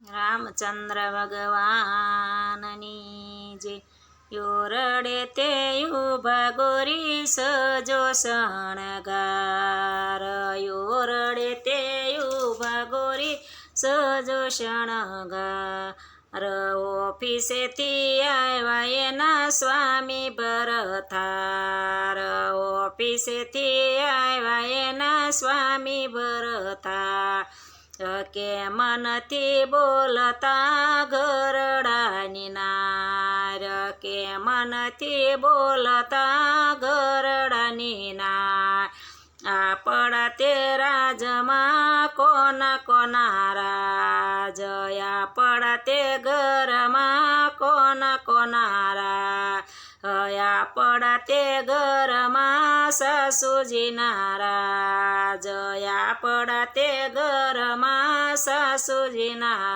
રામચંદ્ર ભગવાનની જે યોરડે તે ઉભા ગોરી સજો શણગાર યોરડે તે ઉભા ગોરી સજો શણગાર ઓફિસેથી આવ્યા એના સ્વામી ભરથાર ઓફિસેથી આવ્યા એના સ્વામી ભરથાર કે મનથી બોલતા ગરડાની નાર કે મનથી બોલતા ગરડાની નાર આપણા તે રાજમાં કોના કોના રાજ આપણા તે ઘરમાં કોના કોના રાજ આપણા તે ઘરમાં સાસુજીના રાજ આપણા તે ઘરમાં સાસુજીના